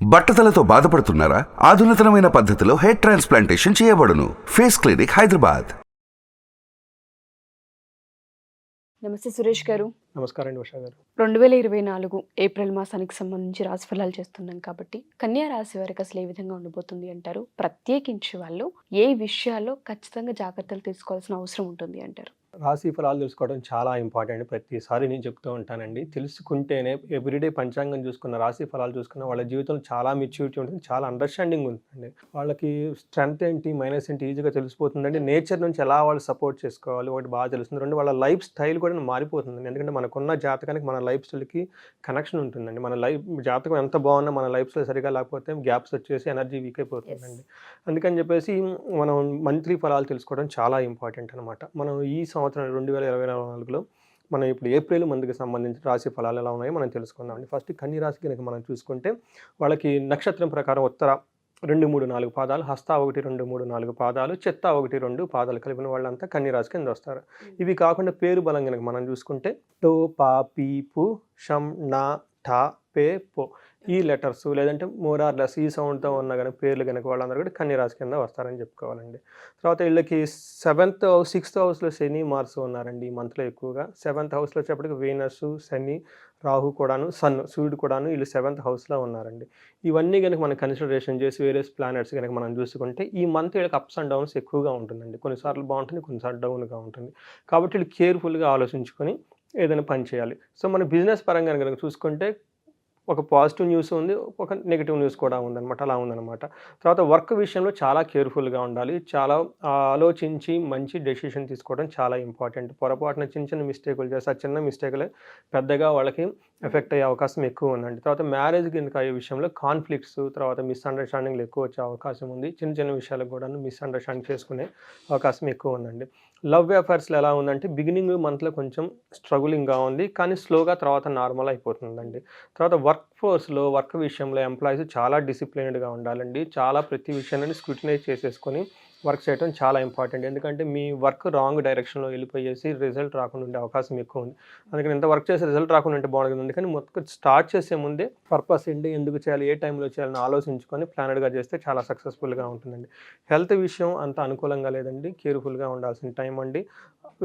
బట్టతలతో బాధపడుతున్నారా? ఆధునితనమైన పద్ధతిలో hair transplantation చేయబడును. Face clinic Hyderabad. నమస్తే సురేష్ గారు. నమస్కారం అండి ఉషా గారు. 2024 ఏప్రిల్ మాసానికి సంబంధించి రాశిఫలాలు చేస్తున్నాం కాబట్టి కన్యా రాశి వారికి అసలు ఏ విధంగా ఉండబోతుంది అంటారు? ప్రత్యేకించి వాళ్ళు ఏ విషయాల్లో ఖచ్చితంగా జాగ్రత్తలు తీసుకోవాల్సిన అవసరం ఉంటుంది అంటారు? రాశి ఫలాలు తెలుసుకోవడం చాలా ఇంపార్టెంట్. ప్రతిసారి నేను చెప్తూ ఉంటానండి. తెలుసుకుంటేనే ఎవ్రీడే పంచాంగం చూసుకున్న, రాశి ఫలాలు చూసుకున్న వాళ్ళ జీవితంలో చాలా మెచ్యూరిటీ ఉంటుంది, చాలా అండర్స్టాండింగ్ ఉంటుందండి. వాళ్ళకి స్ట్రెంత్ ఏంటి, మైనస్ ఏంటి ఈజీగా తెలిసిపోతుందండి. నేచర్ నుంచి ఎలా వాళ్ళు సపోర్ట్ చేసుకోవాలి ఒకటి బాగా తెలుస్తుంది. రెండు, వాళ్ళ లైఫ్ స్టైల్ కూడా మారిపోతుందండి. ఎందుకంటే మనకున్న జాతకానికి మన లైఫ్ స్టైల్కి కనెక్షన్ ఉంటుందండి. మన లైఫ్ జాతకం ఎంత బాగున్నా మన లైఫ్ స్టైల్ సరిగా లేకపోతే గ్యాప్స్ వచ్చేసి ఎనర్జీ వీక్ అయిపోతుందండి. అందుకని చెప్పేసి మనం మంత్లీ ఫలాలు తెలుసుకోవడం చాలా ఇంపార్టెంట్ అనమాట. మనం ఈ సంవత్సరం 2024లో మనం ఇప్పుడు ఏప్రిల్ మంత్కి సంబంధించిన రాశి ఫలాలు ఎలా ఉన్నాయో మనం తెలుసుకుందామండి. ఫస్ట్ కన్య రాశి కనుక మనం చూసుకుంటే వాళ్ళకి నక్షత్రం ప్రకారం ఉత్తర 2, 3, 4 పాదాలు, హస్త 1, 2, 3, 4 పాదాలు, చిత్త 1, 2 పాదాలు కలిపిన వాళ్ళంతా కన్య రాశి కింద వస్తారు. ఇవి కాకుండా పేరు బలం కనుక మనం చూసుకుంటే టో, పా, పీ, పు, షం, నా, ఠా, పే, పో ఈ లెటర్స్ లేదంటే మోరార్లెస్ ఈ సౌండ్తో ఉన్న కనుక పేర్లు కనుక వాళ్ళందరూ కూడా కన్య రాశి కింద వస్తారని చెప్పుకోవాలండి. తర్వాత వీళ్ళకి 7th హౌస్ 6th హౌస్లో శని, మార్స్ ఉన్నారండి ఈ మంత్లో ఎక్కువగా. 7th హౌస్లో వచ్చేప్పటికి వీనస్, శని, రాహు కూడాను, సన్, సూర్యుడు కూడాను వీళ్ళు 7th హౌస్లో ఉన్నారండి. ఇవన్నీ కనుక మనం కన్సిడరేషన్ చేసి వేరియస్ ప్లానెట్స్ కనుక మనం చూసుకుంటే ఈ మంత్ వీళ్ళకి అప్స్ అండ్ డౌన్స్ ఎక్కువగా ఉంటుందండి. కొన్నిసార్లు బాగుంటుంది, కొన్నిసార్లు డౌన్గా ఉంటుంది. కాబట్టి వీళ్ళు కేర్ఫుల్గా ఆలోచించుకొని ఏదైనా పని చేయాలి. సో మన బిజినెస్ పరంగా కనుక చూసుకుంటే ఒక పాజిటివ్ న్యూస్ ఉంది, ఒక నెగిటివ్ న్యూస్ కూడా ఉందన్నమాట. అలా ఉందన్నమాట. తర్వాత వర్క్ విషయంలో చాలా కేర్ఫుల్గా ఉండాలి. చాలా ఆలోచించి మంచి డెసిషన్ తీసుకోవడం చాలా ఇంపార్టెంట్. పొరపాటున చిన్న చిన్న మిస్టేకులు చేస్తే ఆ చిన్న మిస్టేకులే పెద్దగా వాళ్ళకి ఎఫెక్ట్ అయ్యే అవకాశం ఎక్కువ ఉందండి. తర్వాత మ్యారేజ్ కనుక అయ్యే విషయంలో కాన్ఫ్లిక్ట్స్, తర్వాత మిస్అండర్స్టాండింగ్లు ఎక్కువ వచ్చే అవకాశం ఉంది. చిన్న చిన్న విషయాలకు కూడా మిస్అండర్స్టాండింగ్ చేసుకునే అవకాశం ఎక్కువ ఉందండి. లవ్ అఫైర్స్లో ఎలా ఉందంటే బిగినింగ్ మంత్లో కొంచెం స్ట్రగులింగ్గా ఉంది, కానీ స్లోగా తర్వాత నార్మల్ అయిపోతుందండి. తర్వాత వర్క్ ఫోర్స్లో వర్క్ విషయంలో ఎంప్లాయీస్ చాలా డిసిప్లిన్డ్గా ఉండాలండి. చాలా ప్రతి విషయాన్ని స్క్రూటినైజ్ చేసేసుకొని వర్క్ చేయడం చాలా ఇంపార్టెంట్. ఎందుకంటే మీ వర్క్ రాంగ్ డైరెక్షన్లో వెళ్ళిపోయేసి రిజల్ట్ రాకుండా ఉండే అవకాశం ఎక్కువ ఉంది. అందుకని ఎంత వర్క్ చేసి రిజల్ట్ రాకుండా ఉంటే బాగుంటుంది. కానీ మొత్తం స్టార్ట్ చేసే ముందే పర్పస్ ఏంటి, ఎందుకు చేయాలి, ఏ టైంలో చేయాలని ఆలోచించుకొని ప్లానెడ్గా చేస్తే చాలా సక్సెస్ఫుల్గా ఉంటుందండి. హెల్త్ విషయం అంత అనుకూలంగా లేదండి. కేర్ఫుల్గా ఉండాల్సిన టైం అండి.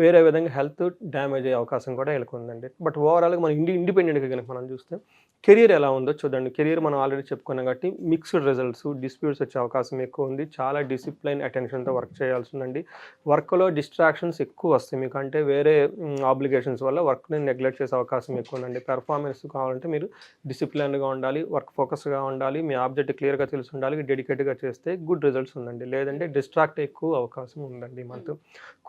వేరే విధంగా హెల్త్ డ్యామేజ్ అయ్యే అవకాశం కూడా వీళ్ళకి ఉందండి. బట్ ఓవరాల్గా మనం ఇండిపెండెంట్గా కనుక మనం చూస్తే కెరీర్ ఎలా ఉందో చూడండి. కెరీర్ మనం ఆల్రెడీ చెప్పుకున్నాం కాబట్టి మిక్స్డ్ రిజల్ట్స్, డిస్ప్యూట్స్ వచ్చే అవకాశం ఎక్కువ ఉంది. చాలా డిసిప్లైన్, అటెన్షన్తో వర్క్ చేయాల్సి ఉందండి. వర్క్లో డిస్ట్రాక్షన్స్ ఎక్కువ వస్తాయి మీకు. అంటే వేరే ఆబ్లిగేషన్స్ వల్ల వర్క్ని నెగ్లెక్ట్ చేసే అవకాశం ఎక్కువ ఉందండి. పెర్ఫార్మెన్స్ కావాలంటే మీరు డిసిప్లైన్గా ఉండాలి, వర్క్ ఫోకస్గా ఉండాలి, మీ ఆబ్జెక్ట్ క్లియర్గా తెలిసి ఉండాలి, డెడికేట్గా చేస్తే గుడ్ రిజల్ట్స్ ఉందండి. లేదంటే డిస్ట్రాక్ట్ ఎక్కువ అవకాశం ఉందండి. మనతో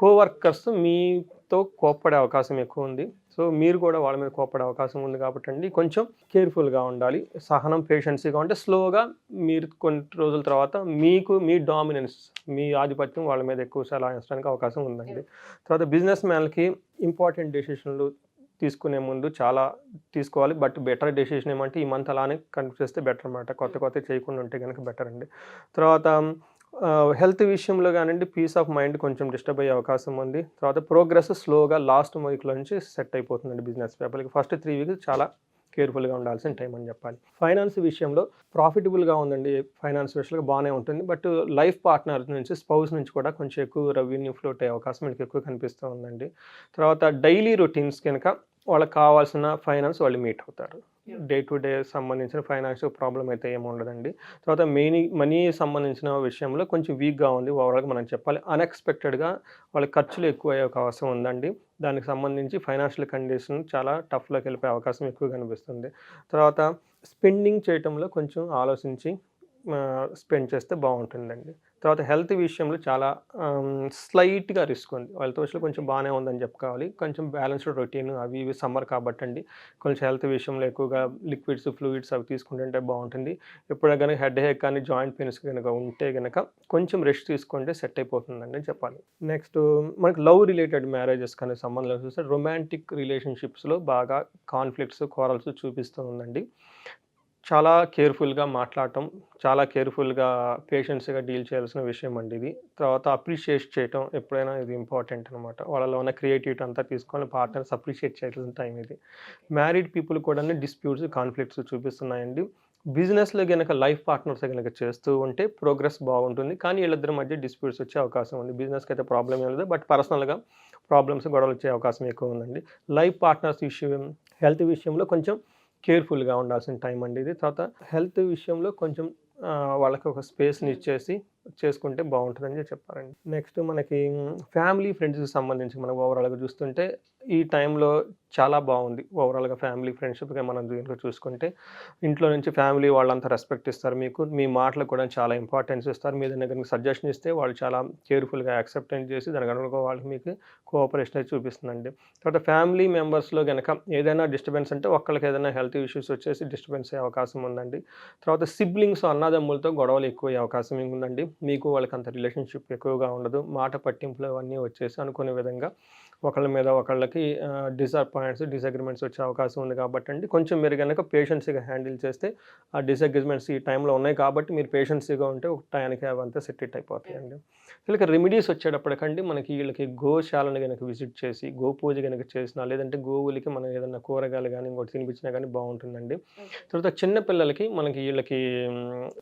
కోవర్కర్స్ మీతో కోప్పడే అవకాశం ఎక్కువ ఉంది. సో మీరు కూడా వాళ్ళ మీద కోప్పడే అవకాశం ఉంది కాబట్టి అండి కొంచెం కేర్ఫుల్గా ఉండాలి. సహనం, పేషెన్సీగా ఉంటే స్లోగా మీరు కొన్ని రోజుల తర్వాత మీకు మీ డామినెన్స్, మీ ఆధిపత్యం వాళ్ళ మీద ఎక్కువ చలాయించడానికి అవకాశం ఉందండి. తర్వాత బిజినెస్ మ్యాన్లకి ఇంపార్టెంట్ డెసిషన్లు తీసుకునే ముందు చాలా తీసుకోవాలి. బట్ బెటర్ డెసిషన్ ఏమంటే ఈ మంత్ అలానే కంటిన్యూ చేస్తే బెటర్ అనమాట. కొత్త చేయకుండా ఉంటే కనుక బెటర్ అండి. తర్వాత హెల్త్ విషయంలో కానివ్వండి పీస్ ఆఫ్ మైండ్ కొంచెం డిస్టర్బ్ అయ్యే అవకాశం ఉంది. తర్వాత ప్రోగ్రెస్ స్లోగా లాస్ట్ వీక్లో నుంచి సెట్ అయిపోతుందండి. బిజినెస్ పీపుల్కి ఫస్ట్ 3 వీక్స్ చాలా కేర్ఫుల్గా ఉండాల్సిన టైం అని చెప్పాలి. ఫైనాన్స్ విషయంలో ప్రాఫిటబుల్గా ఉందండి. ఫైనాన్స్ విషయంలో బాగానే ఉంటుంది. బట్ లైఫ్ పార్ట్నర్ నుంచి, స్పౌస్ నుంచి కూడా కొంచెం ఎక్కువ రెవెన్యూ ఫ్లోట్ అయ్యే అవకాశం మీకు ఎక్కువ కనిపిస్తూ ఉందండి. తర్వాత డైలీ రొటీన్స్ కనుక వాళ్ళకి కావాల్సిన ఫైనాన్స్ వాళ్ళు మీట్ అవుతారు. డే టు డే సంబంధించిన ఫైనాన్షియల్ ప్రాబ్లం అయితే ఏమి ఉండదండి. తర్వాత మనీ సంబంధించిన విషయంలో కొంచెం వీక్గా ఉంది ఓవరాల్గా మనం చెప్పాలి. అన్ఎక్స్పెక్టెడ్గా వాళ్ళ ఖర్చులు ఎక్కువ అయ్యే అవకాశం ఉందండి. దానికి సంబంధించి ఫైనాన్షియల్ కండిషన్ చాలా టఫ్లోకి వెళ్ళిపోయే అవకాశం ఎక్కువ కనిపిస్తుంది. తర్వాత స్పెండింగ్ చేయటంలో కొంచెం ఆలోచించి స్పెండ్ చేస్తే బాగుంటుందండి. తర్వాత హెల్త్ విషయంలో చాలా స్లైట్గా రిస్క్ ఉంది. హెల్త్ విషయంలో కొంచెం బాగానే ఉందని చెప్పుకోవాలి. కొంచెం బ్యాలెన్స్డ్ రొటీన్ అవి ఇవి సమ్మర్ కాబట్టి అండి కొంచెం హెల్త్ విషయంలో ఎక్కువగా లిక్విడ్స్, ఫ్లూయిడ్స్ అవి తీసుకుంటుంటే బాగుంటుంది. ఎప్పుడైనా కనుక హెడ్ ఏక్ కానీ జాయింట్ పెయిన్స్ కనుక ఉంటే కనుక కొంచెం రెస్ట్ తీసుకుంటే సెట్ అయిపోతుందండి చెప్పాలి. నెక్స్ట్ మనకి లవ్ రిలేటెడ్ మ్యారేజెస్ కానీ సంబంధంలో చూస్తే రొమాంటిక్ రిలేషన్షిప్స్లో బాగా కాన్ఫ్లిక్ట్స్, క్వారల్స్ చూపిస్తూ ఉందండి. చాలా కేర్ఫుల్గా మాట్లాడటం, చాలా కేర్ఫుల్గా పేషెన్స్గా డీల్ చేయాల్సిన విషయం అండి ఇది. తర్వాత అప్రిషియేట్ చేయటం ఎప్పుడైనా ఇది ఇంపార్టెంట్ అనమాట. వాళ్ళలో ఉన్న క్రియేటివిటీ అంతా తీసుకొని పార్ట్నర్స్ అప్రిషియేట్ చేయాల్సిన టైం ఇది. మ్యారీడ్ పీపుల్ కూడా డిస్ప్యూట్స్, కాన్ఫ్లిక్ట్స్ చూపిస్తున్నాయండి. బిజినెస్లో కనుక లైఫ్ పార్ట్నర్స్ కనుక చేస్తూ ఉంటే ప్రోగ్రెస్ బాగుంటుంది, కానీ వీళ్ళిద్దరి మధ్య డిస్ప్యూట్స్ వచ్చే అవకాశం ఉంది. బిజినెస్కి అయితే ప్రాబ్లం ఏం లేదు, బట్ పర్సనల్గా ప్రాబ్లమ్స్ గొడవలు వచ్చే అవకాశం ఎక్కువ ఉందండి. లైఫ్ పార్ట్నర్స్ విషయం, హెల్త్ విషయంలో కొంచెం కేర్ఫుల్గా ఉండాల్సిన టైం అండి ఇది. తర్వాత హెల్త్ విషయంలో కొంచెం వాళ్ళకి ఒక స్పేస్ని ఇచ్చేసి చేసుకుంటే బాగుంటుందని చెప్పారండి. నెక్స్ట్ మనకి ఫ్యామిలీ ఫ్రెండ్స్కి సంబంధించి మనం ఓవరాల్గా చూస్తుంటే ఈ టైంలో చాలా బాగుంది. ఓవరాల్గా ఫ్యామిలీ ఫ్రెండ్షిప్గా మనం దీంట్లో చూసుకుంటే ఇంట్లో నుంచి ఫ్యామిలీ వాళ్ళంతా రెస్పెక్ట్ ఇస్తారు మీకు, మీ మాటలకు కూడా చాలా ఇంపార్టెన్స్ ఇస్తారు. మీ దగ్గర సజెషన్ ఇస్తే వాళ్ళు చాలా కేర్ఫుల్గా యాక్సెప్టెన్స్ చేసి దానికి అనుగుణంగా వాళ్ళకి మీకు కోఆపరేషన్ అయితే చూపిస్తుందండి. తర్వాత ఫ్యామిలీ మెంబర్స్లో కనుక ఏదైనా డిస్టర్బెన్స్ అంటే ఒక్కళ్ళకి ఏదైనా హెల్త్ ఇష్యూస్ వచ్చేసి డిస్టర్బెన్స్ అయ్యే అవకాశం ఉందండి. తర్వాత సిబ్లింగ్స్ అన్నదమ్ములతో గొడవలు ఎక్కువ అయ్యే అవకాశం ఉందండి. మీకు వాళ్ళకి అంత రిలేషన్షిప్ ఎక్కువగా ఉండదు, మాట పట్టింపులు అవన్నీ వచ్చేసి అనుకునే విధంగా ఒకళ్ళ మీద ఒకళ్ళకి డిసగ్రిమెంట్స్ వచ్చే అవకాశం ఉంది. కాబట్టి అండి కొంచెం మీరు కనుక పేషెన్సీగా హ్యాండిల్ చేస్తే ఆ డిసగ్రిమెంట్స్ ఈ టైంలో ఉన్నాయి కాబట్టి మీరు పేషెన్సీగా ఉంటే ఒక టైంకి అవంతా సెట్ అయిపోతాయండి. వీళ్ళకి రెమెడీస్ వచ్చేటప్పటికండి మనకి వీళ్ళకి గోశాలను కనుక విజిట్ చేసి గోపూజ కనుక చేసినా, లేదంటే గోవులకి మనం ఏదైనా కూరగాయలు కానీ ఇంకోటి తినిపించినా కానీ బాగుంటుందండి. తర్వాత చిన్నపిల్లలకి మనకి వీళ్ళకి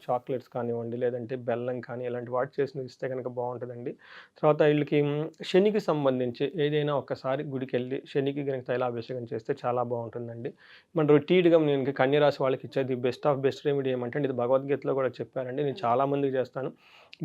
చాక్లెట్స్ కానివ్వండి, లేదంటే బెల్లం కానీ ఇలాంటి వాటి చేసిన ఇస్తే కనుక బాగుంటుందండి. తర్వాత వీళ్ళకి శనికి సంబంధించి ఏదైనా ఒక్కసారి గుడికి వెళ్ళి శనికి కనుక తైలాభిషేకం చేస్తే చాలా బాగుంటుందండి. మన రొటీన్గా నేను కన్యరాశి వాళ్ళకి ఇచ్చేది బెస్ట్ ఆఫ్ బెస్ట్ రెమెడీ ఏమంటే ఇది భగవద్గీతలో కూడా చెప్పారండి, నేను చాలామందికి చేస్తాను.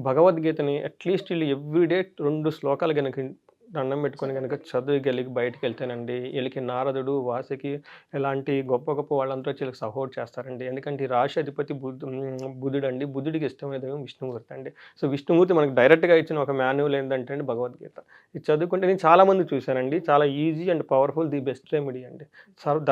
భగవద్గీతని అట్లీస్ట్ వీళ్ళు ఎవ్రీడే 2 శ్లోకాలు కనుక దండం పెట్టుకొని కనుక చదువుకి బయటకు వెళ్తేనండి వీళ్ళకి నారదుడు, వాసుకి ఇలాంటి గొప్ప గొప్ప వాళ్ళంతా వీళ్ళకి సపోర్ట్ చేస్తారండి. ఎందుకంటే ఈ రాశి అధిపతి బుధుడు అండి, బుధుడికి ఇష్టమైనది విష్ణుమూర్తి అండి. సో విష్ణుమూర్తి మనకు డైరెక్ట్గా ఇచ్చిన ఒక మాన్యువల్ ఏంటంటే అండి భగవద్గీత. ఇది చదువుకుంటే నేను చాలామంది చూశానండి, చాలా easy and powerful, the best remedy అండి.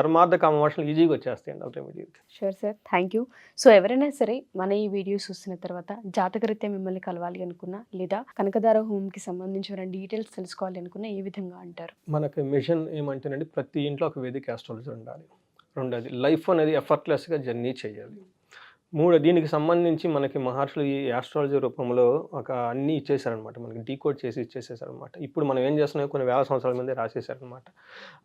ధర్మార్థ కామవాసనలు ఈజీగా వచ్చేస్తాయండి ఆ remedy. Sure sir, thank you. So ఎవరైనా సరే మన ఈ వీడియో చూసిన తర్వాత జాతకరీత్యా మిమ్మల్ని కలవాలి అనుకున్నా, లేదా కనకదార హోమ్కి సంబంధించిన డీటెయిల్స్ తెలుసుకోవాలి అనుకున్నా ఏ విధంగా అంటారు? మనకి మిషన్ ఏమంటేనండి ప్రతి ఇంట్లో ఒక వేదిక ఆస్ట్రాలజీ ఉండాలి. రెండోది లైఫ్ అనేది ఎఫర్ట్లెస్గా జర్నీ చేయాలి. మూడు దీనికి సంబంధించి మనకి మహర్షులు ఈ ఆస్ట్రాలజీ రూపంలో ఒక అన్నీ ఇచ్చేసారనమాట, మనకి డీకోడ్ చేసి ఇచ్చేసేసారనమాట. ఇప్పుడు మనం ఏం చేస్తున్నాం కొన్ని వేల సంవత్సరాల ముందే రాసేసారనమాట.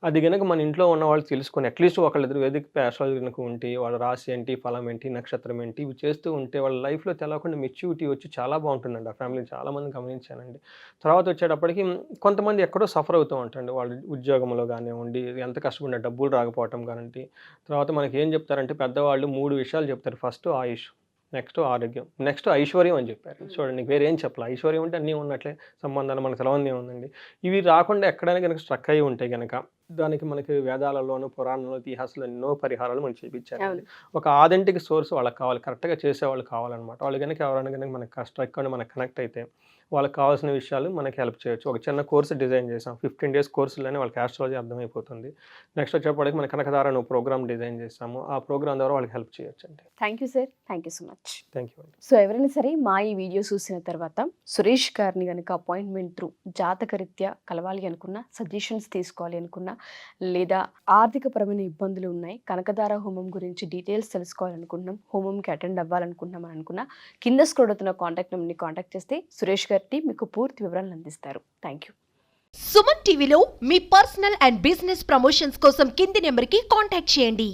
అది కనుక మన ఇంట్లో ఉన్న వాళ్ళు తెలుసుకొని అట్లీస్ట్ ఒకళ్ళిద్దరు వేదిక ఆస్ట్రాలజీ కనుక ఉంటే వాళ్ళ రాశి ఏంటి, ఫలం ఏంటి, నక్షత్రం ఏంటి ఇవి చేస్తూ ఉంటే వాళ్ళ లైఫ్లో తెలవకుండా మెచ్యూరిటీ వచ్చి చాలా బాగుంటుందండి. ఆ ఫ్యామిలీని చాలామంది గమనించానండి. తర్వాత వచ్చేటప్పటికి కొంతమంది ఎక్కడో సఫర్ అవుతూ ఉంటారండి, వాళ్ళ ఉద్యోగంలో కానివ్వండి, ఎంత కష్టపడిన డబ్బులు రాకపోవటం కానివ్వండి. తర్వాత మనకి ఏం చెప్తారంటే పెద్దవాళ్ళు 3 విషయాలు చెప్తారు. ఫస్ట్ ఆయుష్, నెక్స్ట్ ఆరోగ్యం, నెక్స్ట్ ఐశ్వర్యం అని చెప్పారు. చూడండి వేరే ఏం చెప్పాలి, ఐశ్వర్యం అంటే అన్నీ ఉన్నట్లే, సంబంధాలు మనకు తెలవన్నీ ఉందండి. ఇవి రాకుండా ఎక్కడైనా కనుక స్ట్రక్ అయ్యి ఉంటే కనుక దానికి మనకి వేదాలలోను పురాణంలో ఇతిహాసాలు ఎన్నో పరిహారాలు మనకి చూపించారు. ఒక ఆథెంటిక్ సోర్స్ వాళ్ళకి కావాలి, కరెక్ట్గా చేసేవాళ్ళు కావాలన్నమాట. వాళ్ళు కనుక ఎవరైనా కనుక మనకి స్ట్రక్ అండి మనకు కనెక్ట్ అయితే వాళ్ళకి కావాల్సిన విషయాలు మనకి హెల్ప్ చేయొచ్చు. ఒక చిన్న కోర్సు డిజైన్ చేసాం, 15 days కోర్సులోనే వాళ్ళకి ఆస్ట్రాలజీ అర్థమైపోతుంది. నెక్స్ట్ వచ్చేప్పటికి మన కనకదార ప్రోగ్రామ్ డిజైన్ చేసాము, ఆ ప్రోగ్రామ్ ద్వారా వాళ్ళకి హెల్ప్ చేయొచ్చు అండి. Thank you sir, thank you so much. Thank you అండి. సో ఎవరైనా సరే మా ఈ వీడియో చూసిన తర్వాత సురేష్ గారిని కనుక అపాయింట్మెంట్ త్రూ జాతకరీత్యా కలవాలి అనుకున్నా, సజెషన్స్ తీసుకోవాలి అనుకున్నా, లేదా ఆర్థికపరమైన ఇబ్బందులు ఉన్నాయి, కనకదార హోమం గురించి డీటెయిల్స్ తెలుసుకోవాలనుకుంటున్నాం, హోమంకి అటెండ్ అవ్వాలనుకుంటున్నాం అని అనుకున్నా కింద స్క్రోల్ అవుతున్న కాంటాక్ట్ నెంబర్ని కాంటాక్ట్ చేస్తే సురేష్ గారి మీకు పూర్తి వివరాలను అందిస్తారు. Thank you. సుమన్ టీవీలో మీ పర్సనల్ అండ్ బిజినెస్ ప్రమోషన్స్ కోసం కింది నెంబర్కి కాంటాక్ట్ చేయండి.